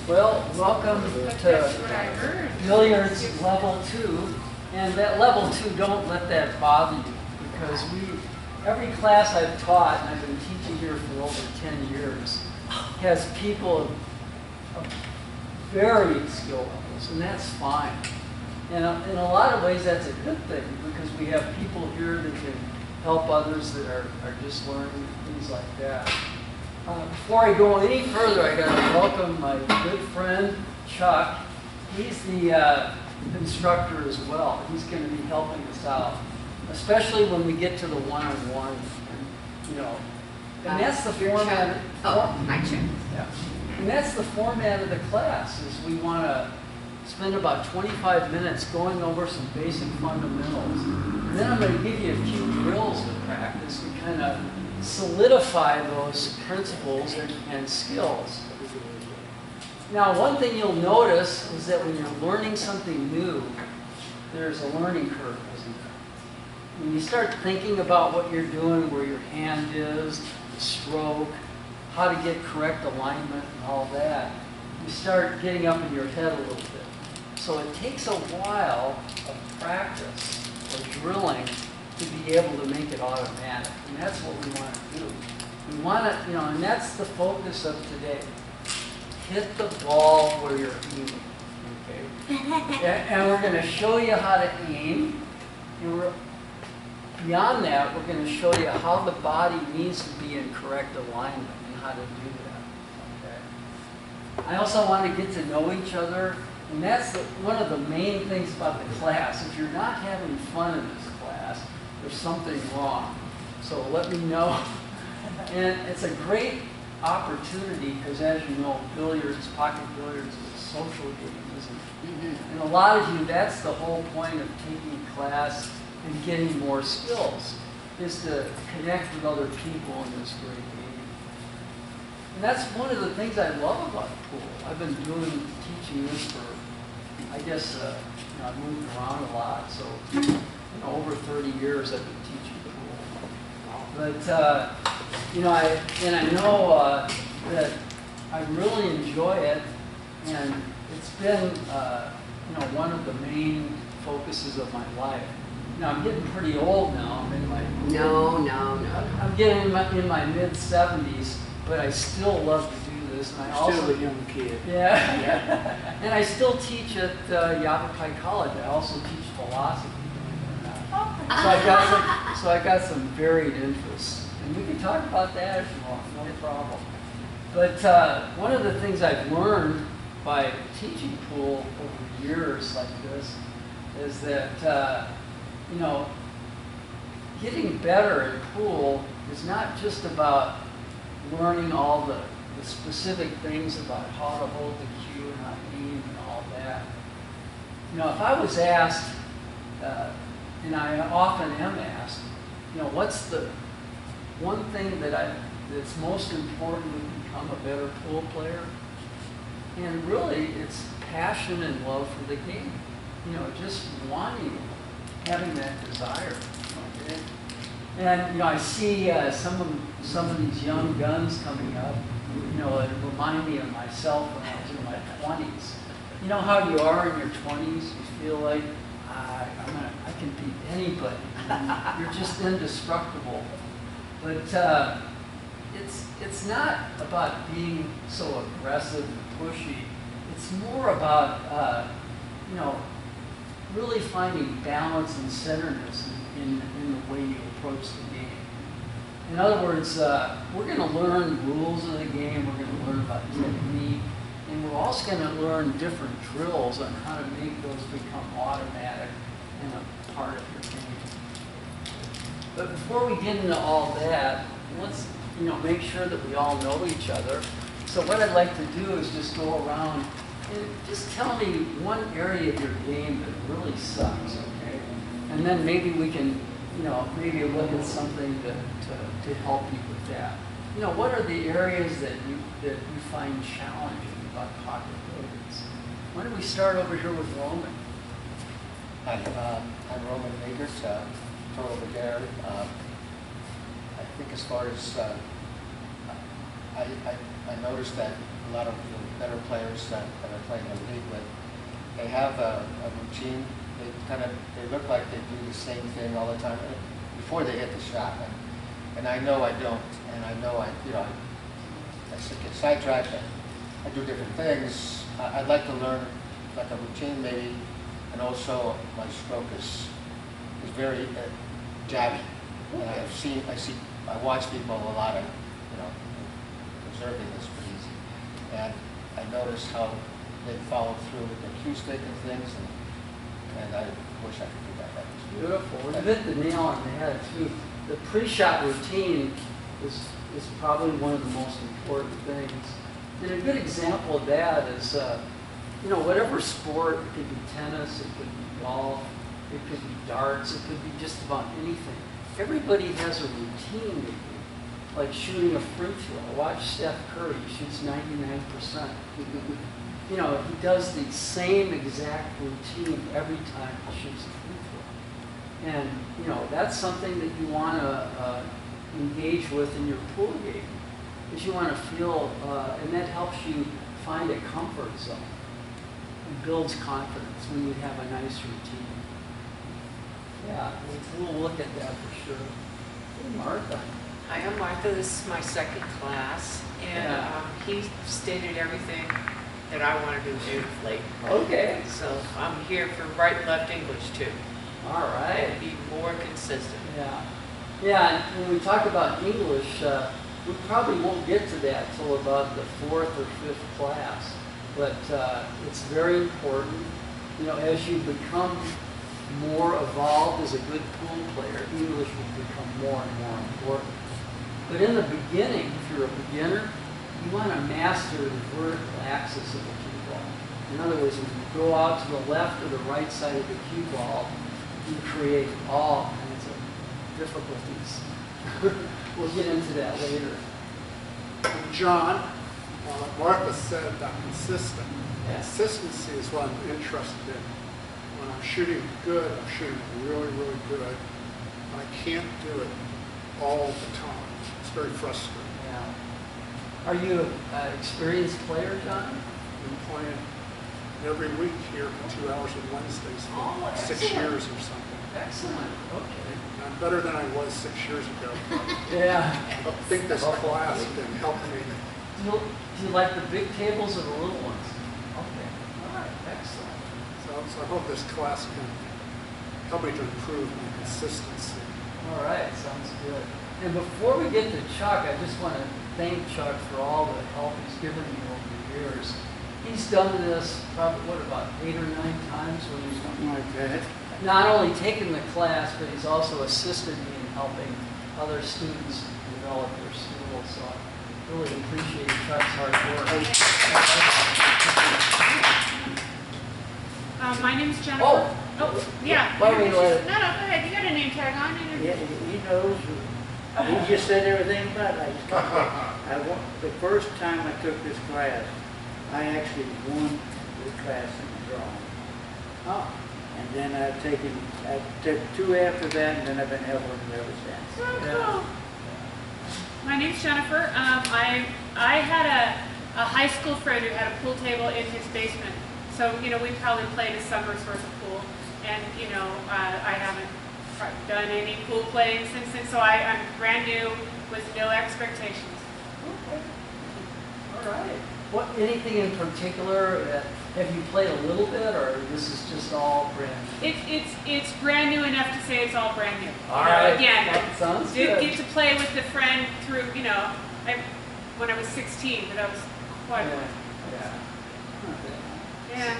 Well, welcome to Billiards Level 2. And that Level 2, don't let that bother you, because every class I've taught, and I've been teaching here for over 10 years, has people of varied skill levels, and that's fine. And in a lot of ways, that's a good thing, because we have people here that can help others that are just learning, things like that. Before I go any further, I got to welcome my good friend, Chuck. He's the instructor as well. He's going to be helping us out, especially when we get to the one-on-one, you know. And that's the format. Hi, Chuck. Yeah. And that's the format of the class, is we want to spend about 25 minutes going over some basic fundamentals. And then I'm going to give you a few drills to practice to kind of solidify those principles and skills. Now, one thing you'll notice is that when you're learning something new, there's a learning curve, isn't there? When you start thinking about what you're doing, where your hand is, the stroke, how to get correct alignment and all that, you start getting up in your head a little bit. So it takes a while of practice or drilling to be able to make it automatic. And that's what we want to do. We want to, you know, and that's the focus of today. Hit the ball where you're aiming, okay? And we're going to show you how to aim. And beyond that, we're going to show you how the body needs to be in correct alignment and how to do that, okay? I also want to get to know each other. And that's one of the main things about the class. If you're not having fun in this class, there's something wrong. So let me know. And it's a great opportunity because, as you know, billiards, pocket billiards, is a social game, isn't it? Mm-hmm. And a lot of you, that's the whole point of taking class and getting more skills, is to connect with other people in this great game. And that's one of the things I love about pool. I've been teaching this for, I guess, you know, I've moved around a lot, so over 30 years I've been teaching pool. But you know, I know that I really enjoy it, and it's been you know, one of the main focuses of my life. Now I'm getting pretty old now. I'm in my I'm getting in my mid-70s, but I still love to do this. And I also still a young kid. Yeah. And I still teach at Yavapai College. I also teach philosophy. So I got some varied interests, and we can talk about that if you want, no problem. But one of the things I've learned by teaching pool over years like this is that you know, getting better at pool is not just about learning all the specific things about how to hold the cue and how to aim and all that. You know, if I was asked, and I often am asked, you know, what's the one thing that's most important to become a better pool player? And really, it's passion and love for the game. You know, just wanting, having that desire. Okay? And you know, I see some of these young guns coming up. You know, it remind me of myself when I was in my 20s. You know how you are in your 20s? You feel like I can beat anybody. You're just indestructible. But it's not about being so aggressive and pushy. It's more about you know, really finding balance and centeredness in the way you approach the game. In other words, we're going to learn rules of the game. We're going to learn about technique. And we're also going to learn different drills on how to make those become automatic and a part of your game. But before we get into all that, let's make sure that we all know each other. So what I'd like to do is just go around and just tell me one area of your game that really sucks, okay? And then maybe we can, maybe look at something to help you with that. What are the areas that you find challenging about pocket billiards? Why don't we start over here with Roman? Hi, I'm Roman Magert, total beginner. I think as far as I noticed that a lot of the better players that I play in the league with, they have a routine. They look like they do the same thing all the time before they hit the shot. And I know I don't. And I know I get sidetracked. I do different things. I'd like to learn like a routine maybe, and also my stroke is very jabby. And I watch people a lot of, observing this pretty easy. And I notice how they follow through with their cue stick and things, and I wish I could do that better. Beautiful. You hit the nail on the head too. The pre-shot routine is probably one of the most important things. And a good example of that is, whatever sport, it could be tennis, it could be golf, it could be darts, it could be just about anything. Everybody has a routine they do, like shooting a free throw. Watch Steph Curry, he shoots 99%. He does the same exact routine every time he shoots a free throw. And, that's something that you want to engage with in your pool game, is you want to feel, and that helps you find a comfort zone. It builds confidence when you have a nice routine. Yeah, we'll look at that for sure. Hey, Martha. Hi, I'm Martha. This is my second class, and he stated everything that I want to do beautifully. Okay. So I'm here for right and left English too. All right. And be more consistent. Yeah. Yeah, and when we talk about English, we probably won't get to that till about the 4th or 5th class. But it's very important. As you become more evolved as a good pool player, English will become more and more important. But in the beginning, if you're a beginner, you want to master the vertical axis of the cue ball. In other words, when you go out to the left or the right side of the cue ball, you create all kinds of difficulties. We'll get into that later. John, Martha said about consistent. Yeah. Consistency is what I'm interested in. When I'm shooting good, I'm shooting really, really good. I can't do it all the time. It's very frustrating. Yeah. Are you an experienced player, John? I've been playing every week here for 2 hours on Wednesdays for 6 excellent. years or something. Excellent. Okay. I'm better than I was 6 years ago. Yeah. I think this class can help me. Do you like the big tables or the little ones? Okay. All right. Excellent. So I hope this class can help me to improve my consistency. All right. Sounds good. And before we get to Chuck, I just want to thank Chuck for all the help he's given me over the years. He's done this probably, about 8 or 9 times when he's Something like that. not only taken the class, but he's also assisted me in helping other students develop their skills. So I really appreciate Chuck's hard work. My name's Jennifer. Oh, yeah. Why don't we let it? No, go ahead. You got a name tag on. Yeah, he knows. He just said everything about it. The first time I took this class, I actually won the class in the drawing. Oh, And then I took 2 after that, and then I've been helping him ever since. So Yeah. cool. My name's Jennifer. I had a high school friend who had a pool table in his basement. So, we probably played a summer's worth of pool. And, I haven't done any pool playing since then. So I'm brand new with no expectations. okay. All right. Anything in particular? Have you played a little bit, or this is just all brand new? It's brand new enough to say it's all brand new. All right. Again, That sounds I did good. get to play with the friend through, when I was 16, but I was quite Yeah. yeah.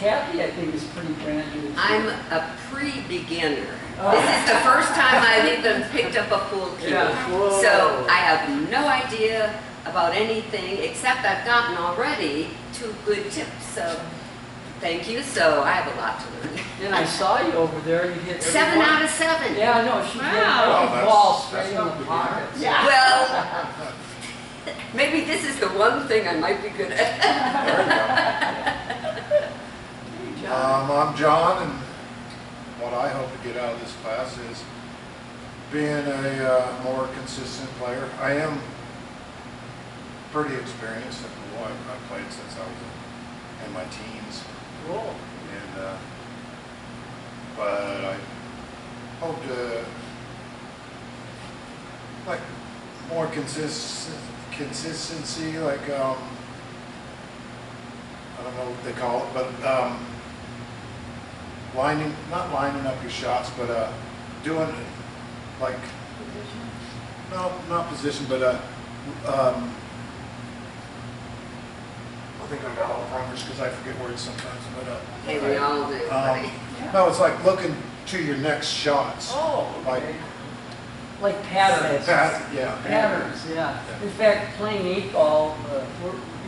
Kathy, I think, is pretty brand new. too. I'm a pre-beginner. Oh. This is the first time I've even picked up a pool cue. Yeah. Whoa. So I have no idea about anything, except I've gotten already 2 good tips. So thank you. So I have a lot to learn. And I saw you over there. You hit every 7 one. out of 7. Yeah, I know. She hit Wow. every ball straight in the pockets. Yeah. Well, maybe this is the one thing I might be good at. Hey, John. I'm John, and what I hope to get out of this class is being a more consistent player. I am pretty experienced in pool. I've played since I was in my teens. Cool. And, but I hope to, like, more consistency, like, I don't know what they call it, but, not lining up your shots, but, doing it, like, no, not position, but, I think I got all primers because I forget words sometimes, but, Hey, we all do, buddy. no, it's like looking to your next shots. Oh, Like, okay. Like patterns. yeah. Patterns, yeah. In fact, playing 8-ball,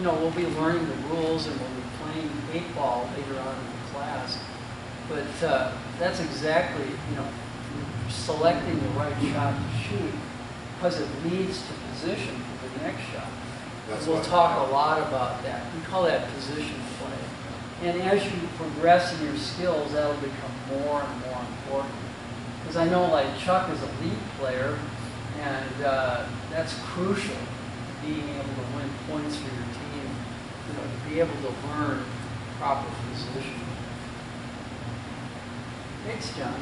we'll be learning the rules and we'll be playing 8-ball later on in the class. But that's exactly, selecting the right shot to shoot because it leads to position for the next shot. We'll talk a lot about that. We call that position play. And as you progress in your skills, that'll become more and more important. Because I know, like, Chuck is a lead player, and that's crucial, being able to win points for your team, to be able to learn proper position. Thanks, John.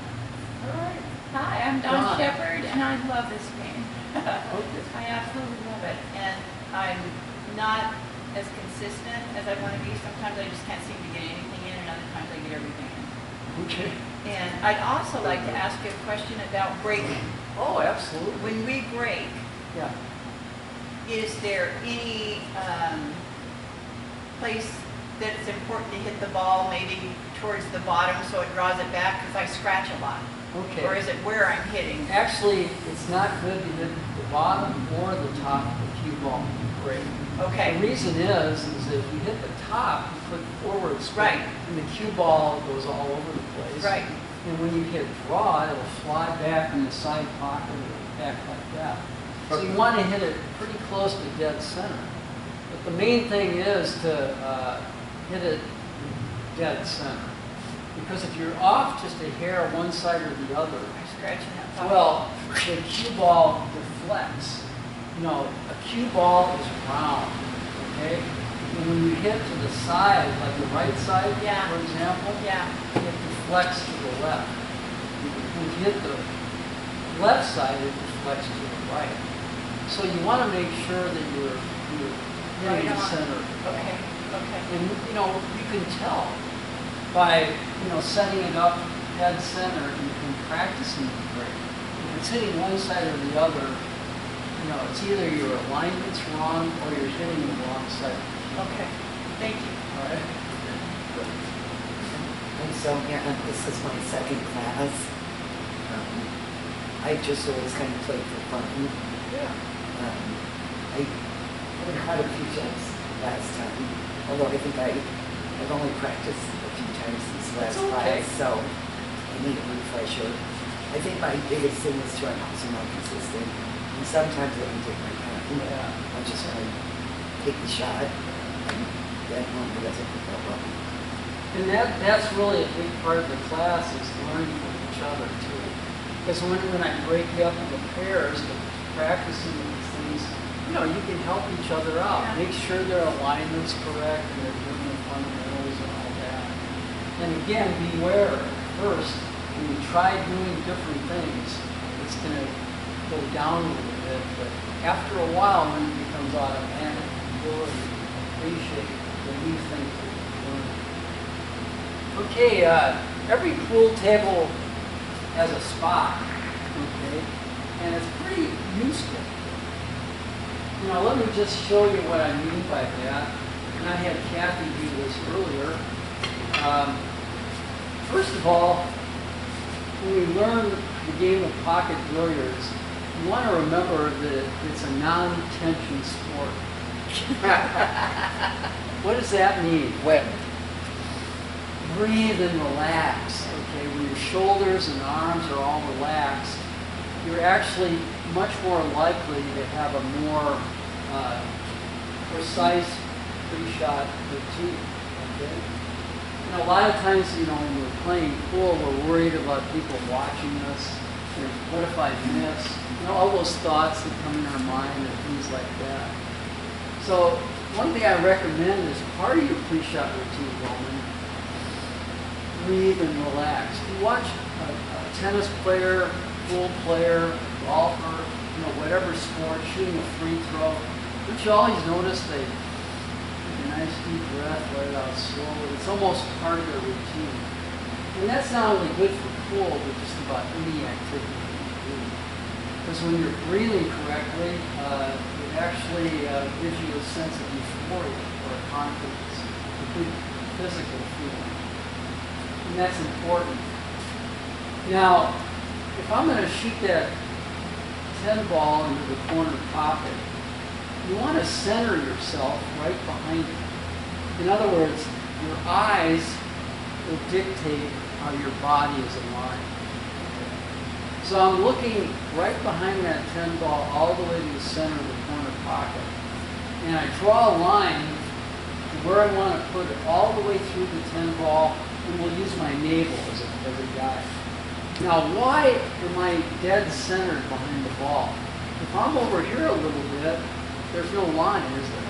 All right. Hi, I'm Dawn Shepard, and I love this game. Okay. I absolutely love it, and I'm not as consistent as I want to be. Sometimes I just can't seem to get anything in, and other times I get everything in. Okay. And I'd also like to ask you a question about breaking. Oh, absolutely. When we break, Yeah. is there any place that it's important to hit the ball maybe towards the bottom so it draws it back? Because I scratch a lot. Okay. Or is it where I'm hitting? Actually, it's not good to hit the bottom or the top of the cue ball when you break. Okay. The reason is that if you hit the top, you put forward spin, Right. and the cue ball goes all over the place. Right. And when you hit draw, it'll fly back in the side pocket or back like that. So you want to hit it pretty close to dead center. But the main thing is to hit it dead center. Because if you're off just a hair one side or the other, I'm scratching that ball. well, the cue ball deflects. A cue ball is round, okay? And when you hit to the side, like the right side, Yeah. for example, Yeah. it deflects to the left. When you hit the left side, it deflects to the right. So you want to make sure that you're hitting the Right on. center. Okay. Okay. And you can tell by setting it up dead center and practicing the break. If it's hitting one side or the other, it's either your alignment's wrong or you're hitting the wrong side. Okay. Thank you. All right. I'm Sonia, and this is my second class. I just always kind of played for fun. Yeah. I haven't had a few shots last time, although I think I've only practiced a few times since last That's okay. class, so I need a refresher. I think my biggest thing is trying to be more consistent, and sometimes I can take my time. Yeah. I'm just going to take the shot, and then one doesn't go well. And that's really a big part of the class is learning from each other too. Because when I break you up into pairs, practicing these things, you can help each other out. Yeah. Make sure their alignment's correct and they're doing the fundamentals and all that. And again, beware at first, when you try doing different things, it's going to go down a little bit. But after a while, when it becomes automatic, you really appreciate the new things that you learn. Okay, every pool table has a spot, okay, and it's pretty useful. Let me just show you what I mean by that. And I had Kathy do this earlier. First of all, when we learn the game of pocket billiards, you want to remember that it's a non-tension sport. What does that mean? When? Breathe and relax, okay? When your shoulders and arms are all relaxed, you're actually much more likely to have a more precise pre-shot routine, okay? A lot of times, when we're playing pool, we're worried about people watching us. What if I miss? All those thoughts that come in our mind and things like that. So one thing I recommend is part of your pre-shot routine, Roman, breathe and relax. You watch a tennis player, pool player, golfer, whatever sport, shooting a free throw. Don't you always notice they take a nice deep breath, let it out slowly? It's almost part of their routine. And that's not only good for pool, but just about any activity you do. Because when you're breathing correctly, it actually gives you a sense of euphoria or confidence, a good physical feeling. And that's important. Now, if I'm going to shoot that 10 ball into the corner pocket, you want to center yourself right behind it. In other words, your eyes will dictate how your body is aligned. So I'm looking right behind that 10 ball all the way to the center of the corner pocket. And I draw a line to where I want to put it all the way through the 10 ball, and we'll use my navel as a guide. Now, why am I dead centered behind the ball? If I'm over here a little bit, there's no line, is there?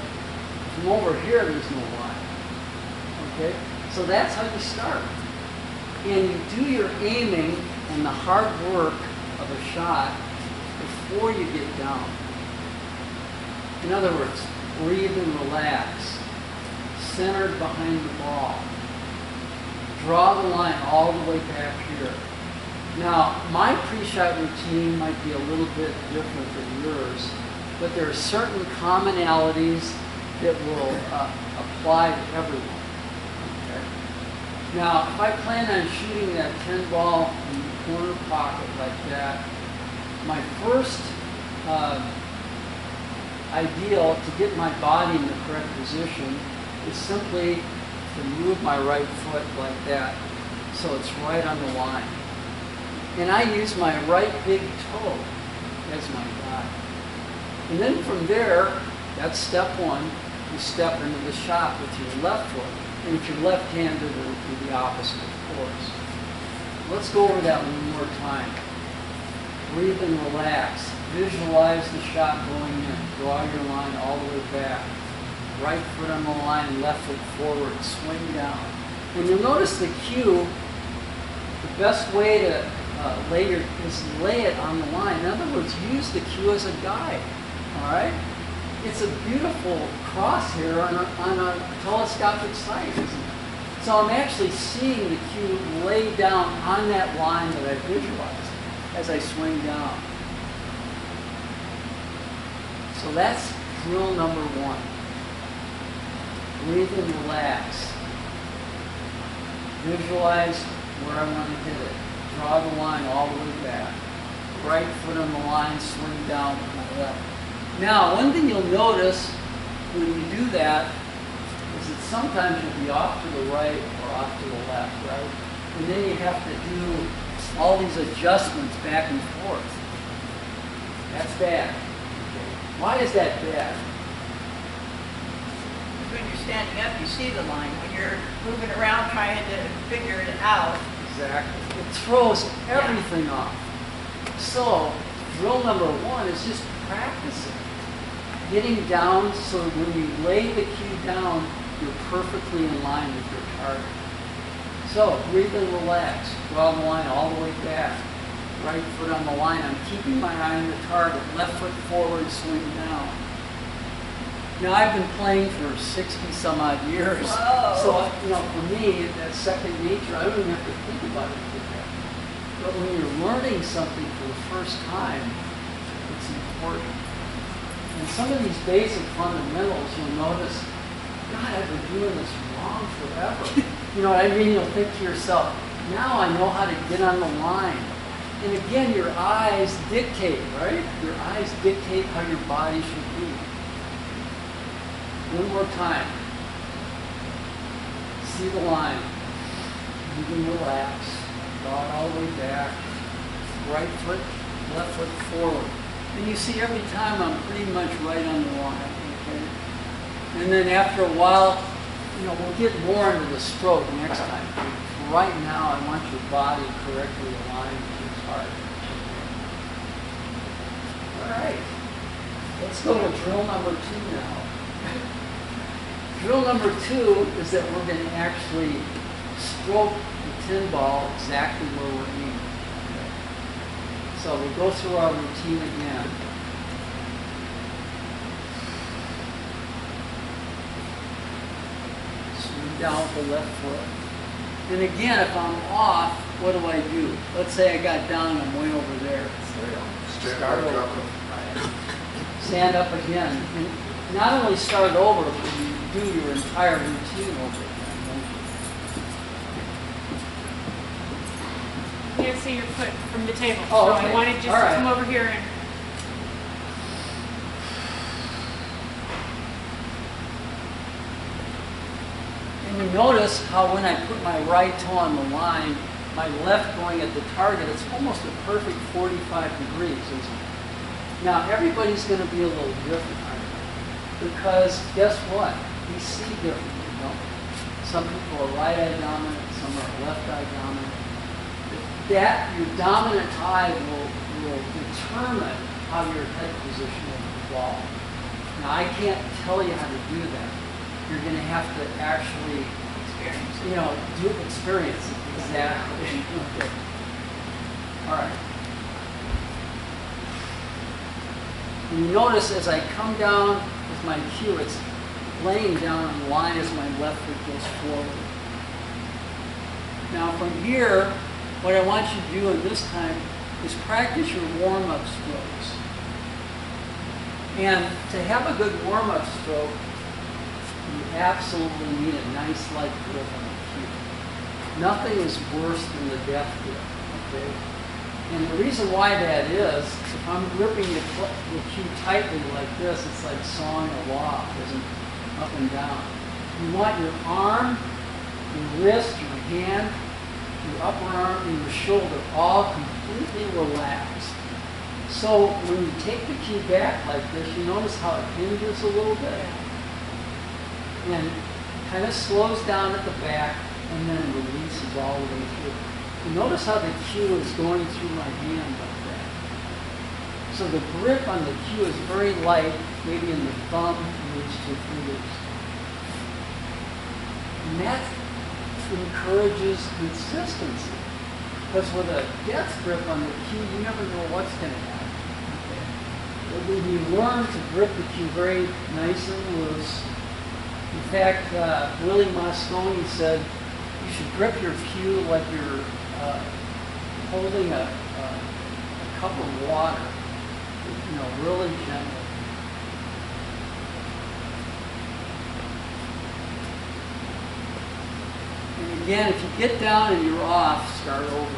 If I'm over here, there's no line. Okay? So that's how you start. And you do your aiming and the hard work of a shot before you get down. In other words, breathe and relax. Centered behind the ball. Draw the line all the way back here. Now, my pre-shot routine might be a little bit different than yours, but there are certain commonalities that will apply to everyone. Okay? Now, if I plan on shooting that 10 ball in the corner pocket like that, my first ideal to get my body in the correct position is simply to move my right foot like that, so it's right on the line. And I use my right big toe as my guide. And then from there, that's step one. You step into the shot with your left foot. And if you're left-handed, it'll be the opposite, of course. Let's go over that one more time. Breathe and relax. Visualize the shot going in. Draw your line all the way back. Right foot on the line, left foot forward. Swing down. And you'll notice the cue, the best way to lay it on the line. In other words, use the cue as a guide. All right? It's a beautiful crosshair on a telescopic sight, isn't it? So I'm actually seeing the cue lay down on that line that I visualized as I swing down. So that's drill number one. Breathe and relax. Visualize where I want to hit it. Draw the line all the way back. Right foot on the line, swing down with my left. Now, one thing you'll notice when you do that is that sometimes you'll be off to the right or off to the left, right? And then you have to do all these adjustments back and forth. That's bad. Okay. Why is that bad? When you're standing up, you see the line. When you're moving around trying to figure it out. Exactly. It throws everything off. So, drill number one is just practicing. Getting down so when you lay the cue down, you're perfectly in line with your target. So, breathe and relax. Draw the line all the way back. Right foot on the line. I'm keeping my eye on the target. Left foot forward, swing down. Now, I've been playing for 60 some odd years. Whoa. So, for me, that's second nature. I don't even have to think about it like that. But when you're learning something for the first time, it's important. And some of these basic fundamentals, you'll notice, God, I've been doing this wrong forever. You know what I mean? You'll think to yourself, now I know how to get on the line. And again, your eyes dictate, right? Your eyes dictate how your body should be. One more time. See the line. You can relax. Draw it all the way back. Right foot, left foot forward. And you see every time I'm pretty much right on the line. Okay? And then after a while, we'll get more into the stroke next time. Right now, I want your body correctly aligned with your target. All right. Let's go to drill number 2 now. Drill number 2 is that we're going to actually stroke the tin ball exactly where we're aiming. So we'll go through our routine again. Swing down with the left foot. And again, if I'm off, what do I do? Let's say I got down and I'm way over there. Stand Start back over. up. Right. Stand up again. And not only start over, but you do your entire routine over again. You can't see your foot from the table. Oh, So okay. I wanted just All to right. come over here and And you notice how when I put my right toe on the line, my left going at the target, it's almost a perfect 45 degrees, isn't it? Now, everybody's going to be a little different, because guess what? We see differently, don't we? Some people are right-eye dominant, some are left-eye dominant. That, your dominant eye will determine how your head position will fall. Now, I can't tell you how to do that. You're going to have to actually experience it. Exactly. Okay. All right. And you notice as I come down with my cue, it's laying down in line as my left foot goes forward. Now from here, what I want you to do in this time is practice your warm-up strokes. And to have a good warm-up stroke, you absolutely need a nice light grip on the cue. Nothing is worse than the death grip, okay? And the reason why that is, if I'm gripping the cue tightly like this, it's like sawing a log, isn't it? Up and down. You want your arm, your wrist, your hand, your upper arm, and your shoulder all completely relaxed. So when you take the cue back like this, you notice how it hinges a little bit. And kind of slows down at the back and then releases all the way through. You notice how the cue is going through my hand like that. So the grip on the cue is very light, maybe in the thumb and these two fingers. And that encourages consistency. Because with a death grip on the cue, you never know what's going to happen. Okay? But when you learn to grip the cue very nice and loose, in fact, Willie Moscone said you should grip your cue like you're holding a cup of water, really gently. And again, if you get down and you're off, start over.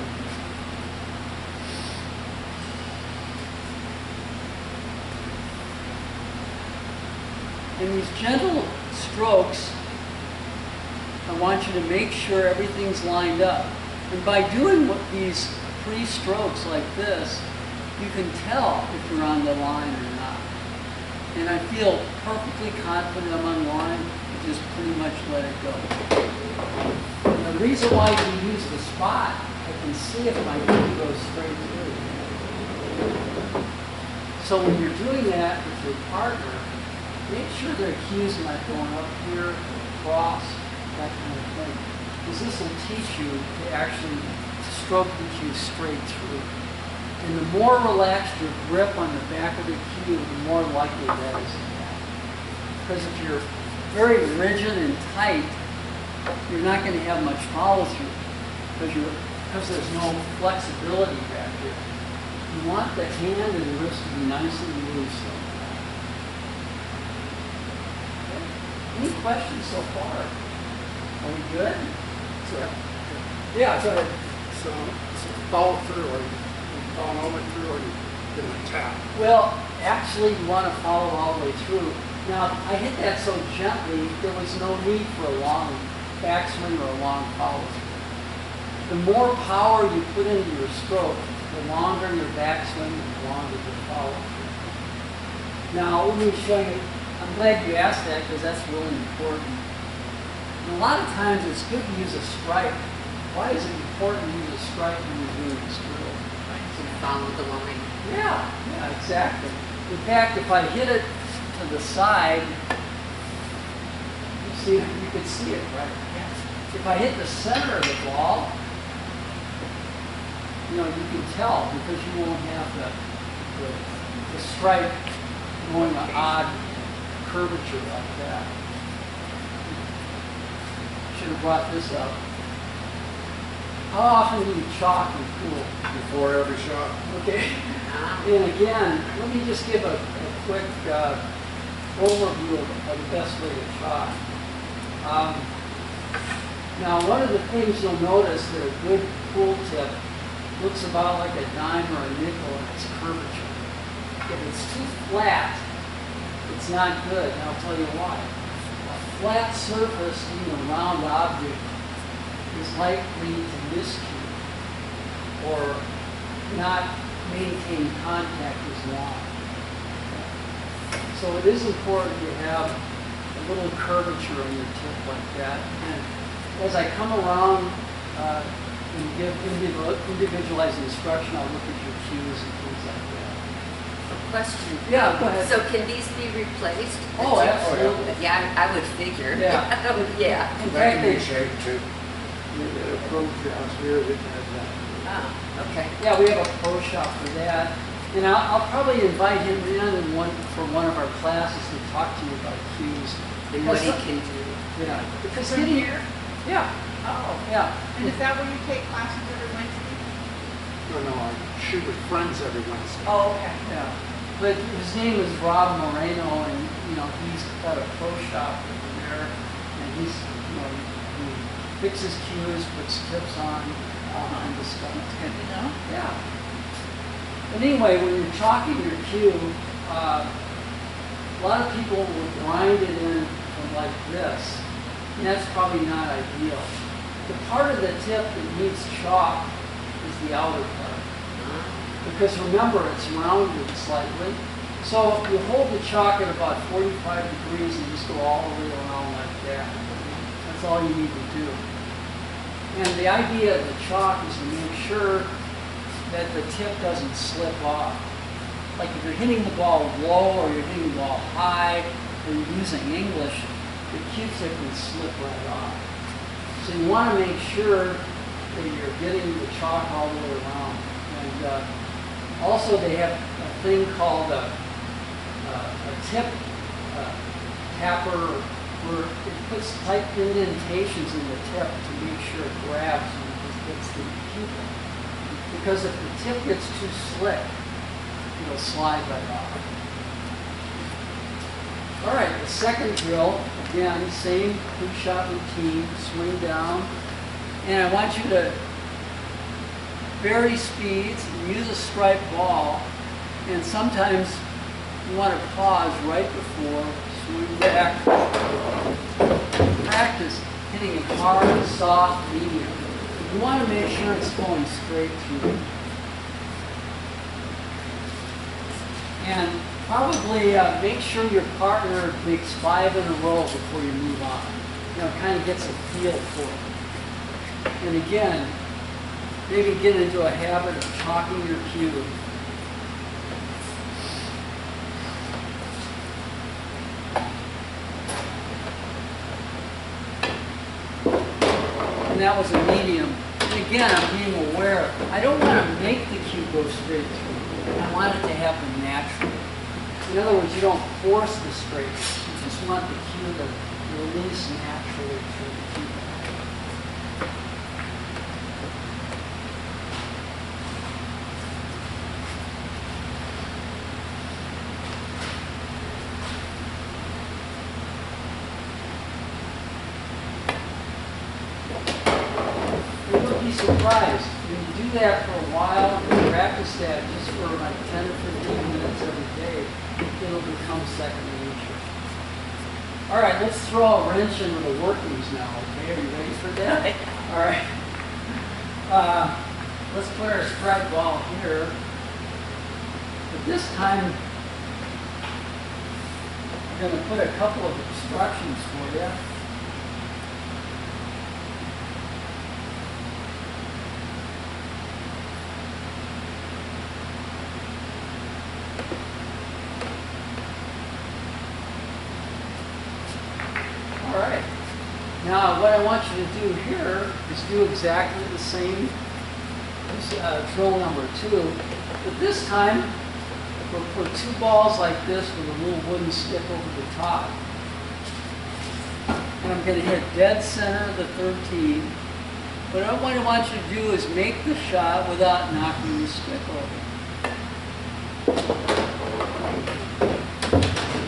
And these gentle strokes, I want you to make sure everything's lined up. And by doing these pre-strokes like this, you can tell if you're on the line or not. And I feel perfectly confident I'm on line, I just pretty much let it go. And the reason why you use the spot, I can see if my cue goes straight through. So when you're doing that with your partner, make sure their cue's not going up here, across, that kind of thing. Because this will teach you to actually stroke the cue straight through. And the more relaxed your grip on the back of the cue, the more likely that is to happen. Because if you're very rigid and tight, you're not going to have much follow through. Because there's no flexibility back here. You want the hand and the wrist to be nice and loose. Any questions so far? Are we good? Yeah, go ahead. So follow through, or you follow all the way through, or you get a tap. Well, actually, you want to follow all the way through. Now, I hit that so gently, there was no need for a long backswing or a long follow through. The more power you put into your stroke, the longer your backswing and the longer your follow through. Now, let me show you. I'm glad you asked that because that's really important. And a lot of times it's good to use a strike. Why is it important to use a strike when you're doing this drill? To follow the line. Yeah, exactly. In fact, if I hit it to the side, you See, you could see it, right? If I hit the center of the ball, you know, you can tell because you won't have the stripe going an odd curvature like that. Should have brought this up. How often do you chalk and pool? Before every shot. Okay. And again, let me just give a quick overview of the best way to chalk. Now, one of the things you'll notice that a good pool tip looks about like a dime or a nickel in its curvature. If it's too flat, it's not good, and I'll tell you why. A flat surface, even a round object, is likely to miscue or not maintain contact as long. So it is important to have a little curvature on your tip like that. And as I come around and give individualized instruction, I'll look at your cues and things like that. Question. Yeah, go ahead. So can these be replaced? Oh, absolutely. Yeah, I would figure. Yeah. Yeah. In That fact, can be shaped too. The approach downstairs, it has that. Oh, okay. yeah, we have a pro shop for that. And I'll probably invite him in for one of our classes to talk to you about cues. And what he Because- can do. Yeah. Because From getting, here? yeah, Oh. yeah. And is that where you take classes every Wednesday? No, I shoot with friends every Wednesday. Oh, okay. Yeah, but his name is Rob Moreno, and you know he's got a pro shop over there, and he's he fixes cues, puts tips on, all kinds of stuff. That's good to know. Yeah. But anyway, when you're chalking your cue, a lot of people will grind it in from like this, and that's probably not ideal. The part of the tip that needs chalk is the outer part. Because remember, it's rounded slightly. So you hold the chalk at about 45 degrees and just go all the way around like that. That's all you need to do. And the idea of the chalk is to make sure that the tip doesn't slip off. Like if you're hitting the ball low or you're hitting the ball high or you're using English, the cue tip can slip right off. So you want to make sure that you're getting the chalk all the way around. And also they have a thing called a tip tapper where it puts tight indentations in the tip to make sure it grabs and it gets the cue. Because if the tip gets too slick, it'll slide right off. All right, the second drill, again, same two-shot routine, swing down. And I want you to vary speeds and use a striped ball. And sometimes you want to pause right before, swing back. Practice hitting it hard, soft, medium. You want to make sure it's going straight through. And probably make sure your partner makes 5 in a row before you move on. You know, kind of gets a feel for it. And again, maybe get into a habit of chalking your cue. And that was a medium. And again, I'm being aware, I don't want to make the cue go straight through. I want it to happen naturally. In other words, you don't force the straight. You just want the cue to release naturally through the cue. You'll be surprised. When you do that for a while, and practice that just for like 10 or 15 minutes every day, it'll become second nature. All right, let's throw a wrench into the workings now, okay? Are you ready for that? All right. Let's put our strike ball here. But this time, I'm going to put a couple of instructions for you. All right. Now, what I want you to do here is do exactly the same as drill number 2, but this time we'll put 2 balls like this with a little wooden stick over the top. And I'm going to hit dead center of the 13. But what I want you to do is make the shot without knocking the stick over.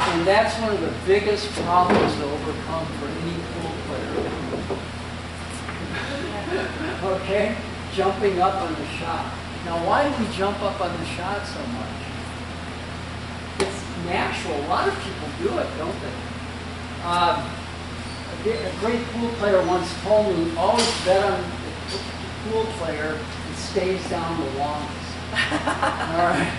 And that's one of the biggest problems to overcome for any pool player. Okay? Jumping up on the shot. Now, why do we jump up on the shot so much? It's natural. A lot of people do it, don't they? A great pool player once told me, always bet on the pool player that stays down the longest. All right.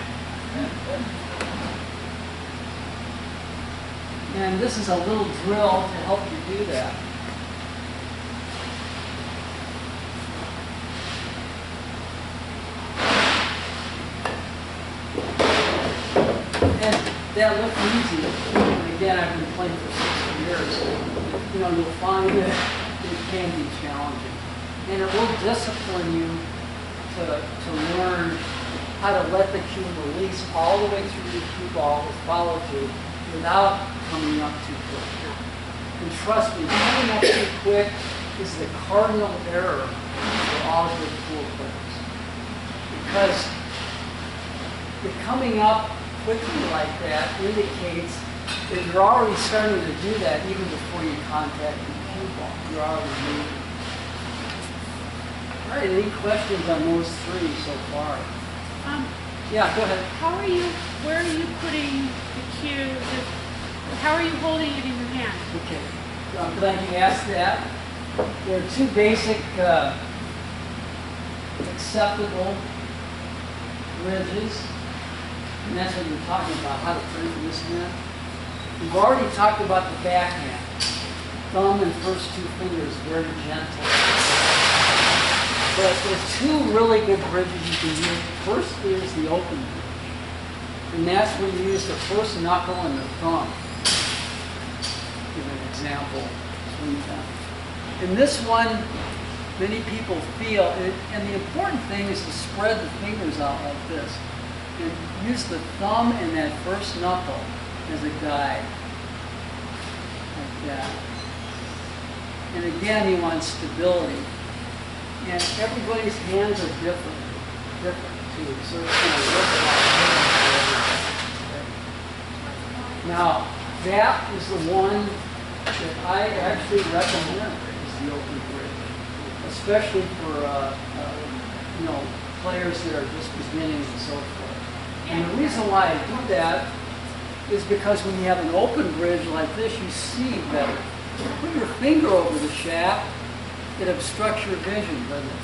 And this is a little drill to help you do that. And that looked easy. And again, I've been playing for 60 years. You know, you'll find that it can be challenging. And it will discipline you to learn how to let the cue release all the way through the cue ball with follow through without coming up too quick. And trust me, coming up too quick is the cardinal error for all good pool players. Because the coming up quickly like that indicates that you're already starting to do that even before you contact the cue ball. You're already moving. All right, any questions on those 3 so far? Yeah, go ahead. Where are you putting the cue? How are you holding it in your hand? Okay, I'm glad you asked that. There are 2 basic acceptable ridges, and that's what you're talking about, how to play from this hand. We've already talked about the backhand. Thumb and first 2 fingers, very gentle. But there's 2 really good bridges you can use. First is the open bridge. And that's where you use the first knuckle and the thumb. Give an example. Swing down. In this one, many people feel, and the important thing is to spread the fingers out like this. And use the thumb and that first knuckle as a guide. Like that. And again, you want stability. And everybody's hands are different too. So it's going to look a lot different. Now, that is the one that I actually recommend is the open bridge, especially for you know, players that are just beginning and so forth. And the reason why I do that is because when you have an open bridge like this, you see better. Put your finger over the shaft, it obstructs your vision, doesn't it?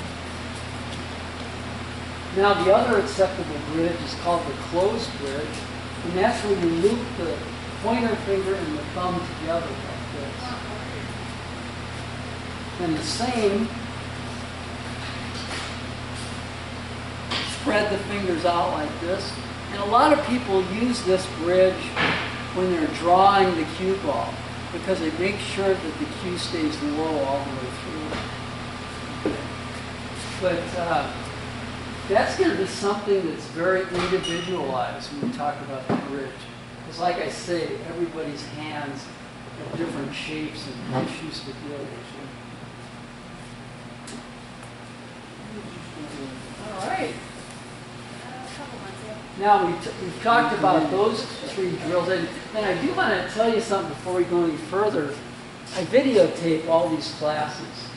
Now the other acceptable bridge is called the closed bridge, and that's where you loop the pointer finger and the thumb together like this. And the same, spread the fingers out like this. And a lot of people use this bridge when they're drawing the cue ball, because it makes sure that the cue stays low all the way through. But that's going to be something that's very individualized when we talk about the bridge. Because like I say, everybody's hands have different shapes and issues to deal with. All right. Now we've talked about those 3 drills, and I do want to tell you something before we go any further. I videotape all these classes,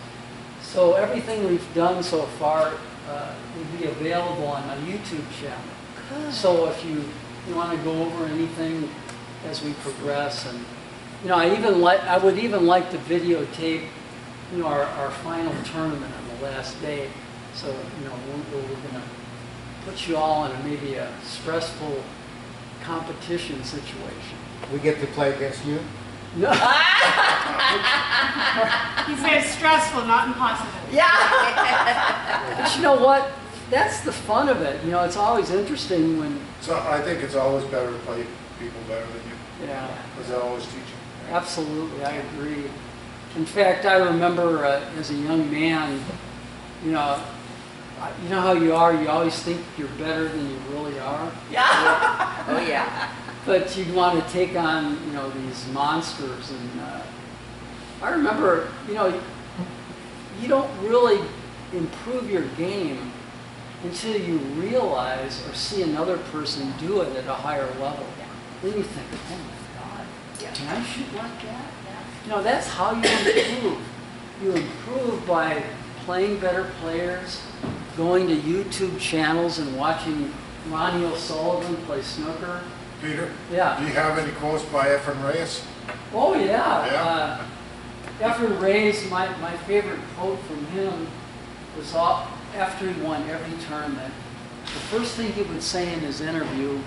so everything we've done so far will be available on my YouTube channel. Good. So if you want to go over anything as we progress, and you know, I would even like to videotape, you know, our final tournament on the last day. So you know, we're going to put you all in maybe a stressful competition situation. We get to play against you? No. He said stressful, not impossible. Yeah. But you know what? That's the fun of it. You know, it's always interesting when... So I think it's always better to play people better than you. Yeah. Because they'll always teach you. Absolutely, I agree. In fact, I remember as a young man, you know, you know how you are, you always think you're better than you really are. Yeah. Oh, yeah. But you'd want to take on, you know, these monsters. And I remember, you know, you don't really improve your game until you realize or see another person do it at a higher level. Then you think, oh my God, Yeah. can I shoot like that? You know, that's how you improve. You improve by playing better players, going to YouTube channels and watching Ronnie O'Sullivan play snooker. Peter? Yeah. Do you have any quotes by Efren Reyes? Oh yeah. Yeah. Efren Reyes, my favorite quote from him was after he won every tournament. The first thing he would say in his interview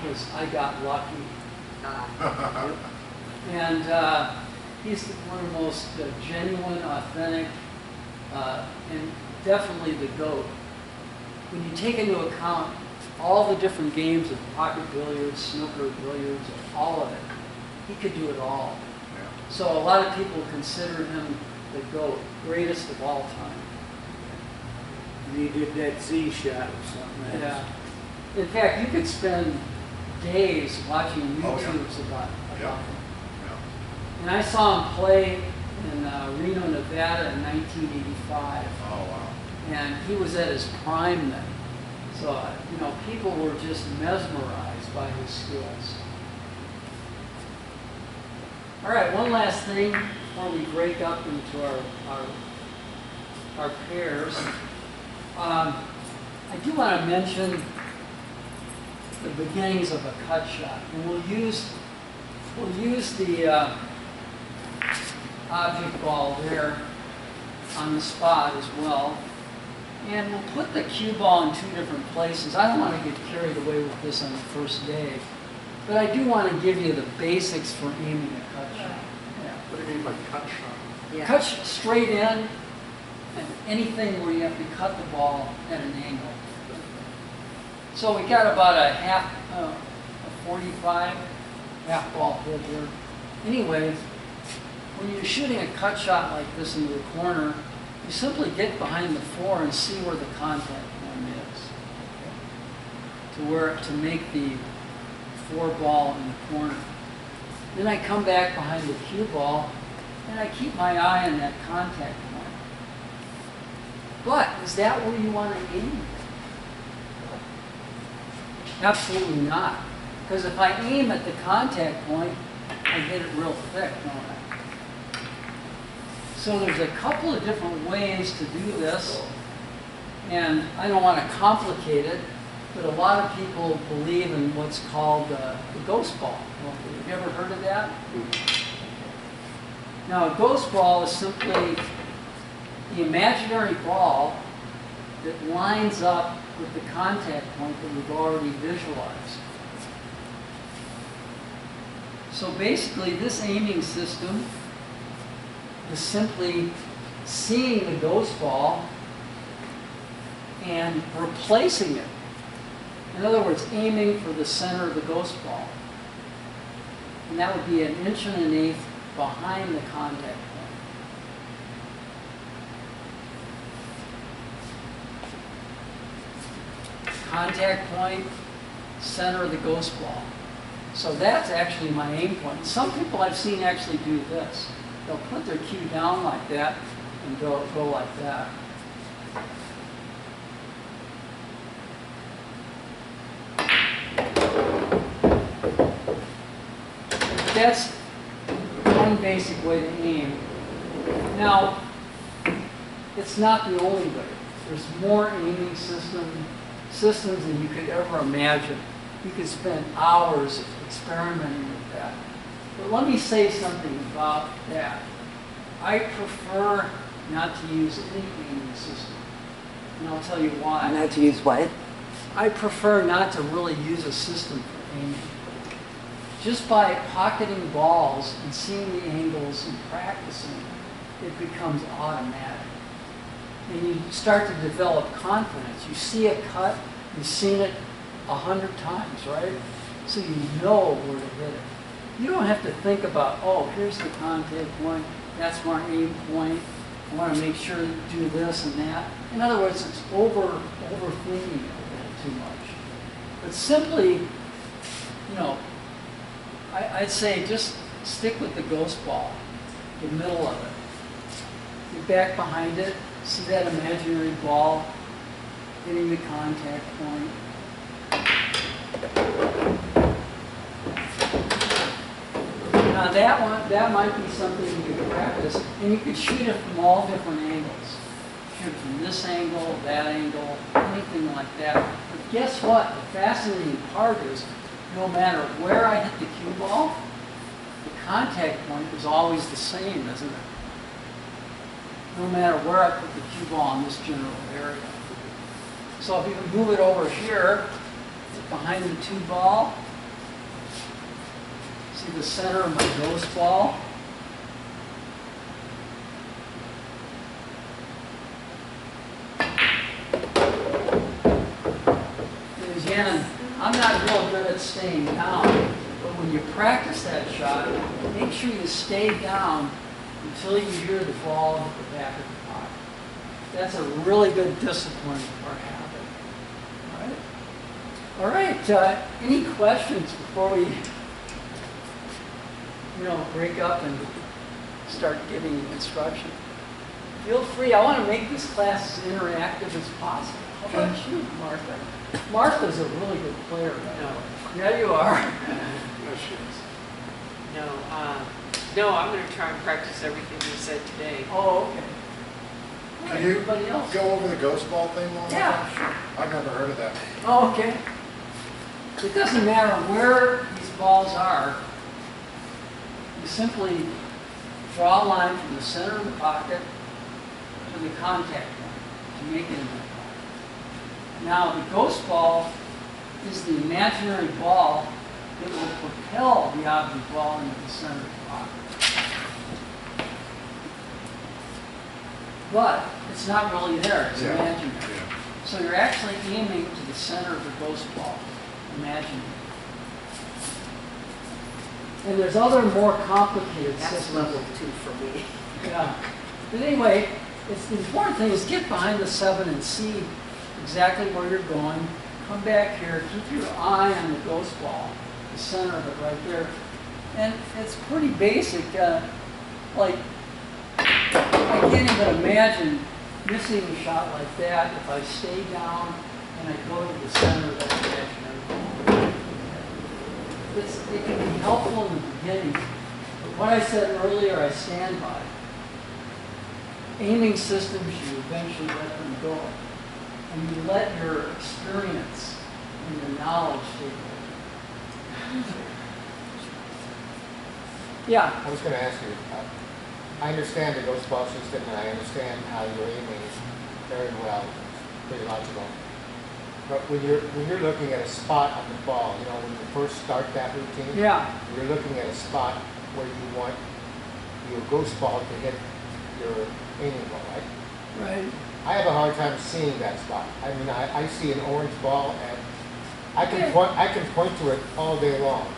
was, "I got lucky." And he's one of the most genuine, authentic, and definitely the GOAT. When you take into account all the different games of pocket billiards, snooker, billiards, all of it, he could do it all. So a lot of people consider him the GOAT, greatest of all time. And he did that Z shot or something. Yeah. In fact, you could spend days watching Oh, yeah. YouTubes about Yeah. him. Yeah. And I saw him play in Reno, Nevada in 1985. Oh, wow. And he was at his prime then. So, you know, people were just mesmerized by his skills. All right, one last thing before we break up into our pairs. I do want to mention the beginnings of a cut shot. And we'll use the object ball there on the spot as well. And we'll put the cue ball in two different places. I don't want to get carried away with this on the first day, but I do want to give you the basics for aiming a cut shot. Yeah. What do you mean by cut shot? Yeah. Cut straight in, and anything where you have to cut the ball at an angle. So we got about a 45 half ball hit here. Anyway, when you're shooting a cut shot like this into the corner, you simply get behind the four and see where the contact point is, to make the four ball in the corner. Then I come back behind the cue ball and I keep my eye on that contact point. But is that where you want to aim? Absolutely not. Because if I aim at the contact point, I get it real thick, don't I? So there's a couple of different ways to do this, and I don't want to complicate it, but a lot of people believe in what's called the ghost ball. Have you ever heard of that? Now, a ghost ball is simply the imaginary ball that lines up with the contact point that we've already visualized. So basically, this aiming system is simply seeing the ghost ball and replacing it. In other words, aiming for the center of the ghost ball. And that would be 1 1/8" behind the contact point. Contact point, center of the ghost ball. So that's actually my aim point. Some people I've seen actually do this. They'll put their cue down like that and go like that. That's one basic way to aim. Now, it's not the only way. There's more aiming systems than you could ever imagine. You could spend hours experimenting with that. But let me say something about that. I prefer not to use any aiming system. And I'll tell you why. Not to use what? I prefer not to really use a system for aiming. Just by pocketing balls and seeing the angles and practicing, it becomes automatic. And you start to develop confidence. You see a cut, you've seen it 100 times, right? So you know where to hit it. you don't have to think about, oh, here's the contact point, that's my aim point, I want to make sure to do this and that. In other words, it's overthinking it a little too much. But simply, you know, I'd say just stick with the ghost ball, the middle of it. Get back behind it, see that imaginary ball hitting the contact point. Now that might be something you could practice, and you could shoot it from all different angles. Shoot it from this angle, that angle, anything like that. But guess what? The fascinating part is, no matter where I hit the cue ball, the contact point is always the same, isn't it? No matter where I put the cue ball in this general area. So if you can move it over here, behind the two ball, see the center of my ghost ball? And again, I'm not real good at staying down, but when you practice that shot, make sure you stay down until you hear the ball hit the back of the pocket. That's a really good discipline or habit. All right, any questions before we, break up and start giving instruction? Feel free. I want to make this class as interactive as possible. How about you, Martha? Martha's a really good player. No. Yeah, you are. No, she is. No, I'm going to try and practice everything you said today. Oh, okay. All right, Can you everybody else? go over the ghost ball thing one more time? Yeah, sure. I've never heard of that. Oh, okay. It doesn't matter where these balls are. You simply draw a line from the center of the pocket to the contact point to make it in the pocket. Now, the ghost ball is the imaginary ball that will propel the object ball into the center of the pocket. But it's not really there, it's imaginary. Yeah. So you're actually aiming to the center of the ghost ball, imaginary. And there's other more complicated That's systems. level 2 for me. Yeah. But anyway, the important thing is get behind the 7 and see exactly where you're going. Come back here, keep your eye on the ghost ball, the center of it right there. And it's pretty basic. Like, I can't even imagine missing a shot like that if I stay down and I go to the center of that imaginary ball. It can be helpful in the beginning, but what I said earlier I stand by. Aiming systems, you eventually let them go, and you let your experience and your knowledge take over. Yeah. I was going to ask you, I understand the ghost ball system and I understand how you're aiming very well, it's pretty logical. But when you're looking at a spot on the ball, when you first start that routine, Yeah. you're looking at a spot where you want your ghost ball to hit your aiming ball, right? Right. I have a hard time seeing that spot. I mean, I see an orange ball and I can point to it all day long,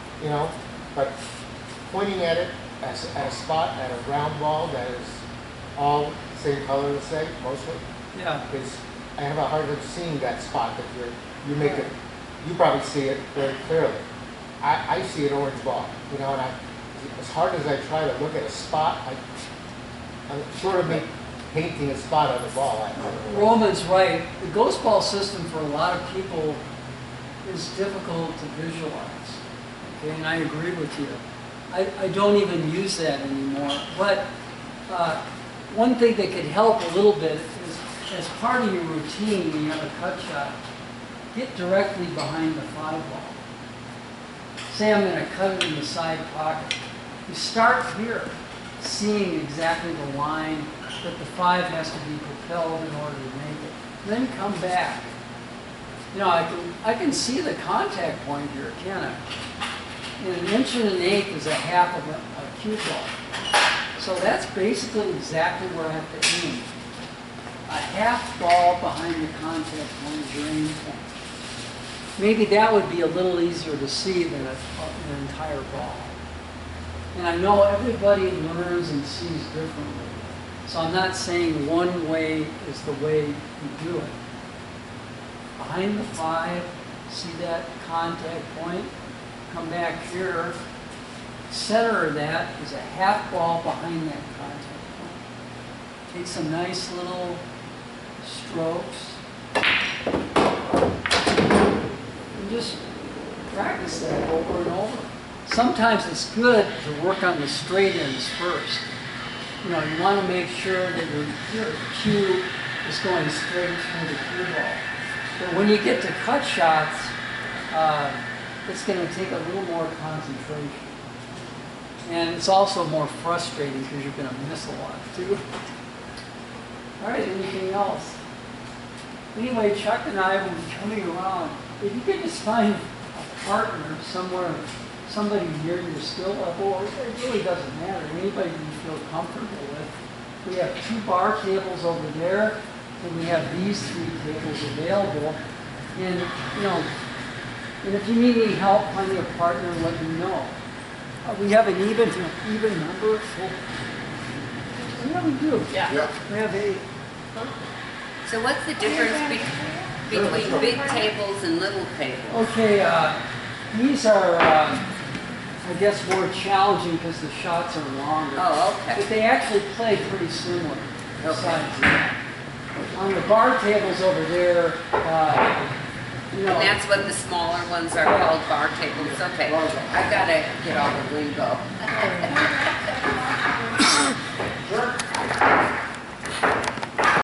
but pointing at it at a spot, at a round ball that is all the same color, let's say, mostly, Yeah. I have a hard time seeing that spot that you make it. You probably see it very clearly. I see an orange ball, and as hard as I try to look at a spot, I'm sort of painting a spot on the ball. Roman's right. The ghost ball system for a lot of people is difficult to visualize. Okay, and I agree with you. I don't even use that anymore. But one thing that could help a little bit is, as part of your routine when you have a cut shot, get directly behind the 5 ball. Say I'm going to cut it in the side pocket. You start here, seeing exactly the line that the 5 has to be propelled in order to make it. Then come back. I can see the contact point here, can I? And 1 1/8 is a half of a cue ball. So that's basically exactly where I have to aim. A half ball behind the contact point is your aim point. Maybe that would be a little easier to see than an entire ball. And I know everybody learns and sees differently. So I'm not saying one way is the way you do it. Behind the 5, see that contact point? Come back here. Center of that is a half ball behind that contact point. Take some nice little strokes. And just practice that over and over. Sometimes it's good to work on the straight ends first. You know, you want to make sure that your cue is going straight through the cue ball. But when you get to cut shots, it's going to take a little more concentration. And it's also more frustrating because you're going to miss a lot too. All right, anything else? Anyway, Chuck and I will be coming around. If you could just find a partner somewhere, somebody near your skill level, or it really doesn't matter, anybody you feel comfortable with. We have 2 bar tables over there, and we have these 3 tables available. And, you know, and if you need any help finding a partner, let me know. We have an even number. Yeah, we do. Yeah. We have 8. So what's the difference between big tables and little tables? Okay, these are, I guess, more challenging because the shots are longer. Oh, okay. But they actually play pretty similar. Okay. Besides that. On the bar tables over there, you know. And that's what the smaller ones are called, bar tables. Okay, I've got to get all the lingo.